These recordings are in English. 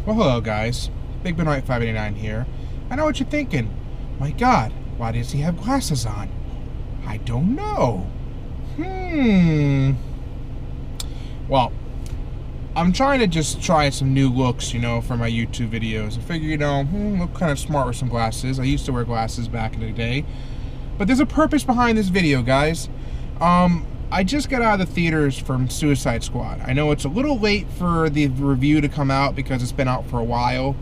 Well, hello guys. Big Benoit 589 here. I know what you're thinking. My God, why does he have glasses on? I don't know. Well, I'm trying to just try some new looks, for my YouTube videos. I figure, look kind of smart with some glasses. I used to wear glasses back in the day. But there's a purpose behind this video, guys. I just got out of the theaters from Suicide Squad. I know it's a little late for the review to come out because it's been out for a while.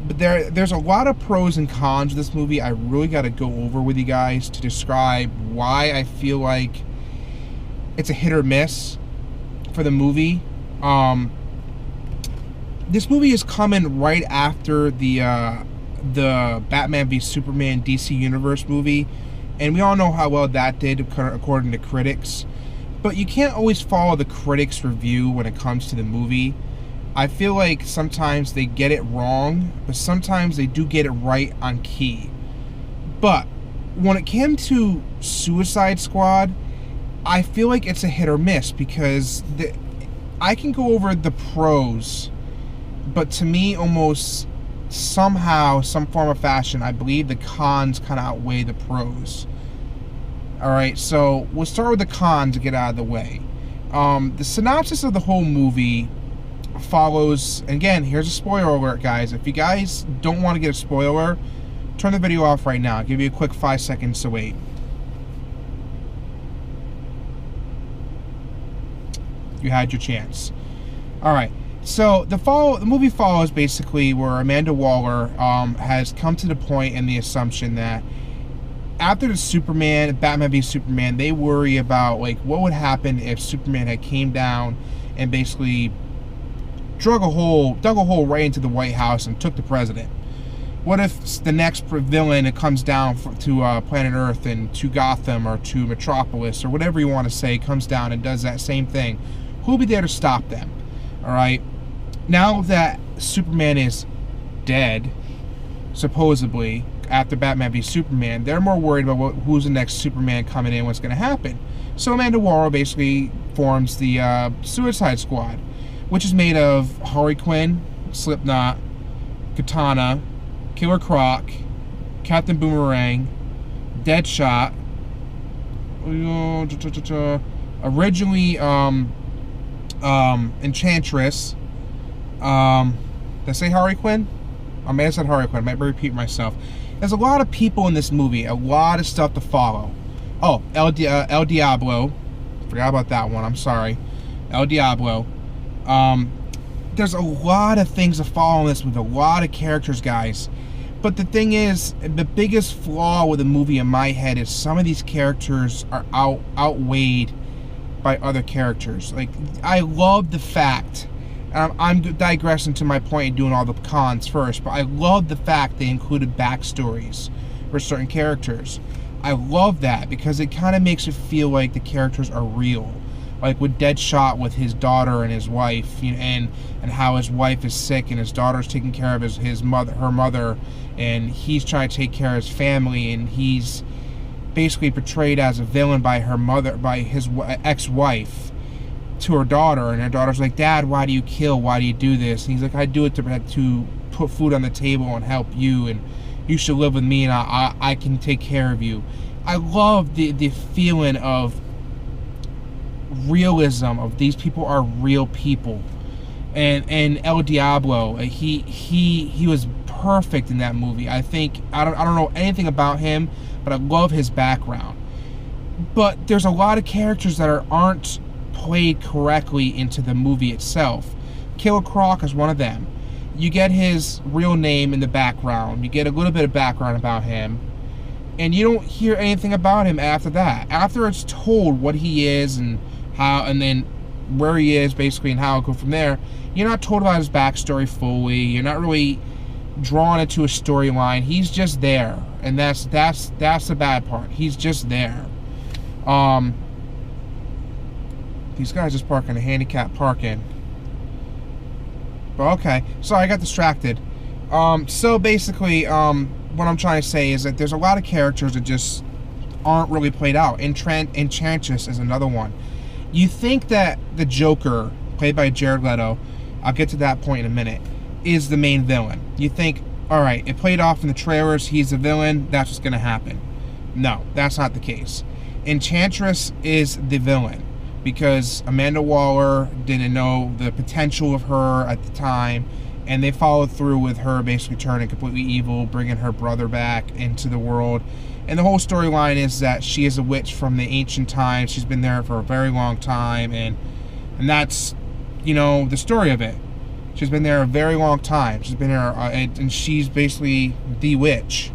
But there's a lot of pros and cons of this movie I really got to go over with you guys to describe why I feel like it's a hit or miss for the movie. This movie is coming right after the Batman v Superman DC Universe movie. And we all know how well that did according to critics. But you can't always follow the critics' review when it comes to the movie. I feel like sometimes they get it wrong, but sometimes they do get it right on key. But when it came to Suicide Squad, I feel like it's a hit or miss because I can go over the pros, but to me, almost somehow, some form of fashion, I believe the cons kind of outweigh the pros. Alright, so we'll start with the cons to get out of the way. The synopsis of the whole movie follows, and again, here's a spoiler alert, guys. If you guys don't want to get a spoiler, turn the video off right now. I'll give you a quick 5 seconds to wait. You had your chance. Alright, so the movie follows basically where Amanda Waller has come to the point in the assumption that after the Batman v Superman, they worry about what would happen if Superman had came down and basically dug a hole right into the White House and took the president. What if the next villain that comes down to planet Earth and to Gotham or to Metropolis or whatever you want to say comes down and does that same thing? Who'll be there to stop them? Alright? Now that Superman is dead, supposedly, after Batman v Superman, they're more worried about who's the next Superman coming in, what's going to happen. So Amanda Waller basically forms the Suicide Squad, which is made of Harley Quinn, Slipknot, Katana, Killer Croc, Captain Boomerang, Deadshot, originally Enchantress. Did I say Harley Quinn? I may have said Harley Quinn. I might repeat myself. There's a lot of people in this movie, a lot of stuff to follow. Oh, El Diablo. Forgot about that one. I'm sorry. El Diablo. There's a lot of things to follow in this movie, a lot of characters, guys. But the thing is, the biggest flaw with the movie in my head is some of these characters are outweighed by other characters. I love the fact, I'm digressing to my point and doing all the cons first, but I love the fact they included backstories for certain characters. I love that because it kind of makes it feel like the characters are real. Like with Deadshot with his daughter and his wife, and how his wife is sick and his daughter's taking care of her mother, and he's trying to take care of his family, and he's basically portrayed as a villain by his ex-wife to her daughter, and her daughter's like, "Dad, why do you kill? Why do you do this?" And he's like, "I do it to put food on the table and help you, and you should live with me, and I can take care of you." I love the feeling of realism of these people are real people, and El Diablo, he was perfect in that movie. I think I don't know anything about him, but I love his background. But there's a lot of characters that aren't played correctly into the movie itself. Killer Croc is one of them. You get his real name in the background, you get a little bit of background about him, and you don't hear anything about him after that. After it's told what he is and how, and then where he is basically and how it go from there, you're not told about his backstory fully. You're not really drawn into a storyline. He's just there, and that's the bad part. He's just there. These guys just parking a handicap parking. But okay, sorry, I got distracted. So basically, what I'm trying to say is that there's a lot of characters that just aren't really played out. Enchantress is another one. You think that the Joker, played by Jared Leto, I'll get to that point in a minute, is the main villain. You think, all right, it played off in the trailers, he's the villain, that's what's going to happen. No, that's not the case. Enchantress is the villain because Amanda Waller didn't know the potential of her at the time, and they followed through with her basically turning completely evil, bringing her brother back into the world. And the whole storyline is that she is a witch from the ancient times. She's been there for a very long time, and that's, you know, the story of it. She's been there a very long time. She's been there, and she's basically the witch.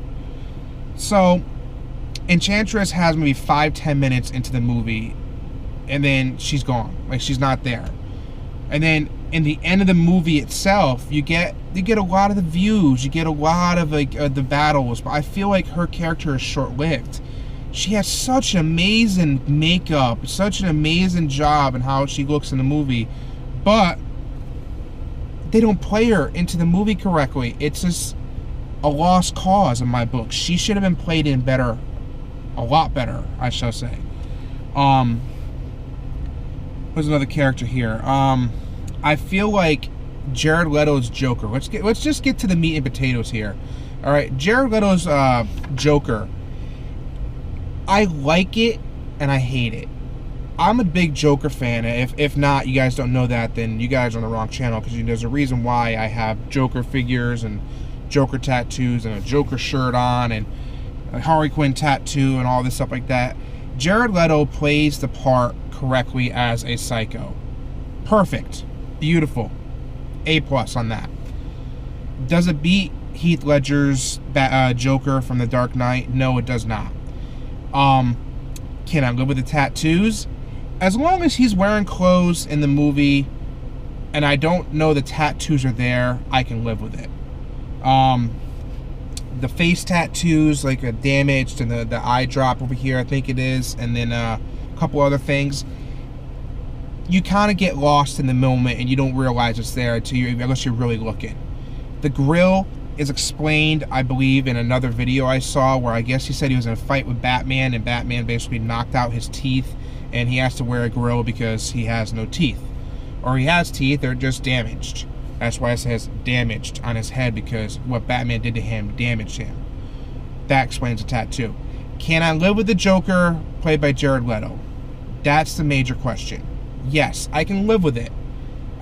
So, Enchantress has maybe 5-10 minutes into the movie, and then she's gone. Like, she's not there. And then in the end of the movie itself, you get a lot of the views, you get a lot of like the battles, but I feel like her character is short-lived. She has such amazing makeup, such an amazing job in how she looks in the movie, but they don't play her into the movie correctly. It's just a lost cause in my book. She should have been played in better, a lot better, I shall say. There's another character here. I feel like Jared Leto's Joker. Let's just get to the meat and potatoes here. All right, Jared Leto's Joker. I like it and I hate it. I'm a big Joker fan. If not, you guys don't know that, then you guys are on the wrong channel, because there's a reason why I have Joker figures and Joker tattoos and a Joker shirt on and a Harley Quinn tattoo and all this stuff like that. Jared Leto plays the part correctly as a psycho. Perfect. Beautiful. A+ on that. Does it beat Heath Ledger's Joker from The Dark Knight? No, it does not. Can I live with the tattoos? As long as he's wearing clothes in the movie and I don't know the tattoos are there, I can live with it. The face tattoos, like a damaged, and the eye drop over here, I think it is, and then a couple other things. You kind of get lost in the moment and you don't realize it's there unless you're really looking. The grill is explained, I believe, in another video I saw, where I guess he said he was in a fight with Batman and Batman basically knocked out his teeth and he has to wear a grill because he has no teeth. Or he has teeth, they're just damaged. That's why it says damaged on his head, because what Batman did to him damaged him. That explains the tattoo. Can I live with the Joker played by Jared Leto? That's the major question. Yes, I can live with it.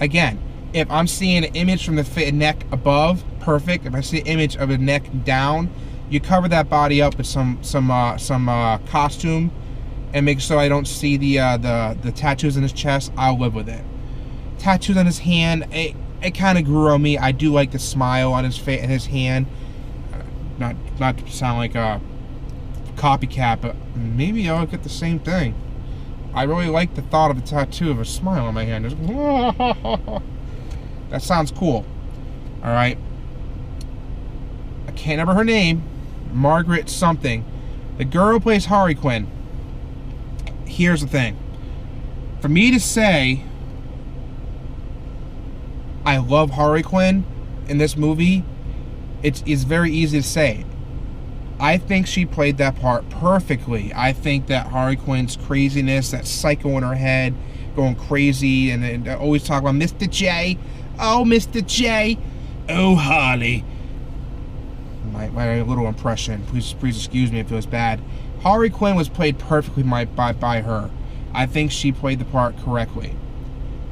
Again, if I'm seeing an image from the neck above, perfect. If I see an image of a neck down, you cover that body up with some costume and make sure I don't see the tattoos in his chest. I'll live with it. Tattoos on his hand, it kind of grew on me. I do like the smile on his face and his hand. Not to sound like a copycat, but maybe I'll get the same thing. I really like the thought of a tattoo of a smile on my hand. That sounds cool. All right. I can't remember her name. Margaret something. The girl who plays Harley Quinn. Here's the thing. For me to say I love Harley Quinn in this movie, it's very easy to say. I think she played that part perfectly. I think that Harley Quinn's craziness, that psycho in her head, going crazy, and always talk about Mr. J. Oh, Mr. J. Oh, Harley. My little impression. Please excuse me if it was bad. Harley Quinn was played perfectly by her. I think she played the part correctly.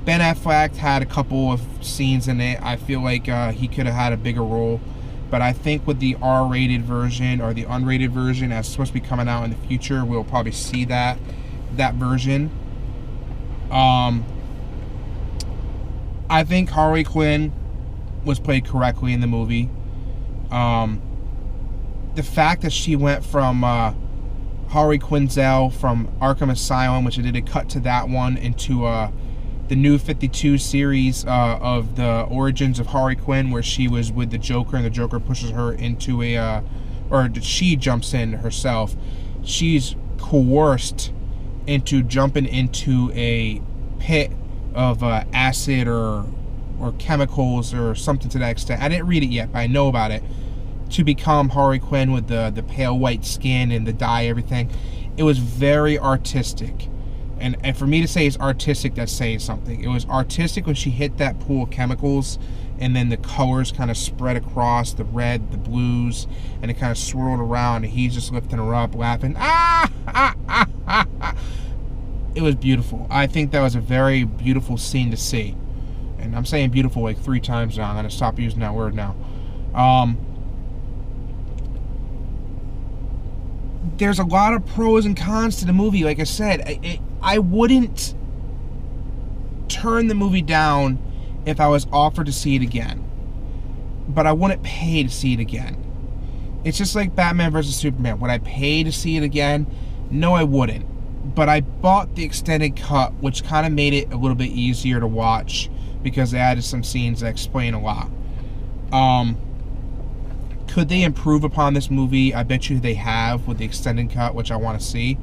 Ben Affleck had a couple of scenes in it. I feel like he could have had a bigger role. But I think with the R-rated version, or the unrated version, that's supposed to be coming out in the future, we'll probably see that version. I think Harley Quinn was played correctly in the movie. The fact that she went from Harley Quinzel from Arkham Asylum, which I did a cut to that one, into the new 52 series of the origins of Harley Quinn, where she was with the Joker and the Joker pushes her into or she jumps in herself. She's coerced into jumping into a pit of acid or chemicals or something to that extent. I didn't read it yet, but I know about it. To become Harley Quinn with the pale white skin and the dye, everything. It was very artistic. And for me to say it's artistic, that's saying something. It was artistic when she hit that pool of chemicals and then the colors kind of spread across the red, the blues, and it kind of swirled around, and he's just lifting her up, laughing. It was beautiful. I think that was a very beautiful scene to see. And I'm saying beautiful like 3 times now. I'm going to stop using that word now. There's a lot of pros and cons to the movie. Like I said, I wouldn't turn the movie down if I was offered to see it again. But I wouldn't pay to see it again. It's just like Batman vs. Superman. Would I pay to see it again? No, I wouldn't. But I bought the extended cut, which kind of made it a little bit easier to watch because they added some scenes that explain a lot. Could they improve upon this movie? I bet you they have with the extended cut, which I want to see.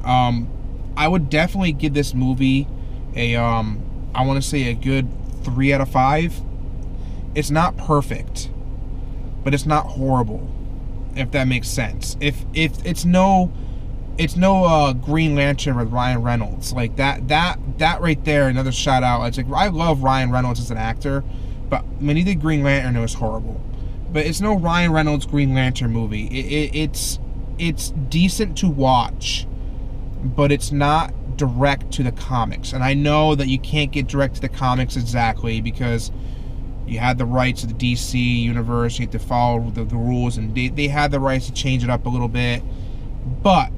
I would definitely give this movie a, I want to say a good 3 out of 5. It's not perfect, but it's not horrible, if that makes sense. If it's no Green Lantern with Ryan Reynolds, like that right there, another shout out. It's like, I love Ryan Reynolds as an actor, but when he did Green Lantern, it was horrible. But it's no Ryan Reynolds Green Lantern movie. It's decent to watch, but it's not direct to the comics. And I know that you can't get direct to the comics exactly because you had the rights of the DC universe. You have to follow the rules, and they had the rights to change it up a little bit. But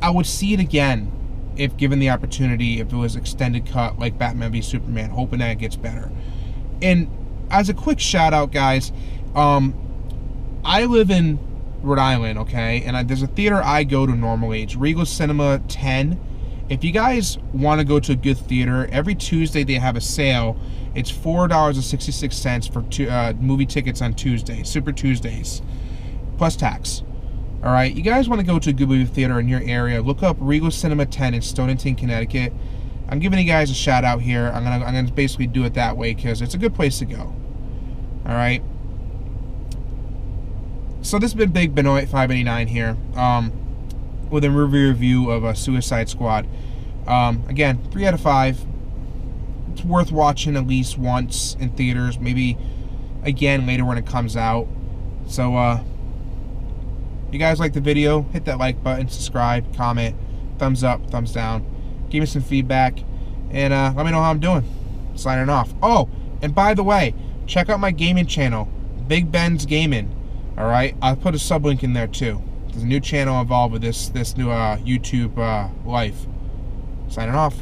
I would see it again if given the opportunity, if it was extended cut like Batman v Superman, hoping that it gets better. And as a quick shout out, guys, I live in Rhode Island, okay, and there's a theater I go to normally. It's Regal Cinema 10. If you guys want to go to a good theater, every Tuesday they have a sale. It's $4.66 for movie tickets on Tuesdays, Super Tuesdays, plus tax. All right, you guys want to go to a good movie theater in your area, look up Regal Cinema 10 in Stonington, Connecticut. I'm giving you guys a shout out here. I'm gonna basically do it that way because it's a good place to go. All right. So this has been Big Benoit 589 here, with a review of Suicide Squad. Again, 3 out of 5. It's worth watching at least once in theaters, maybe again later when it comes out. So, you guys like the video, hit that like button, subscribe, comment, thumbs up, thumbs down. Give me some feedback, and let me know how I'm doing. Signing off. Oh, and by the way, check out my gaming channel, Big Ben's Gaming. All right, I'll put a sub link in there too. There's a new channel involved with this new YouTube life. Signing off.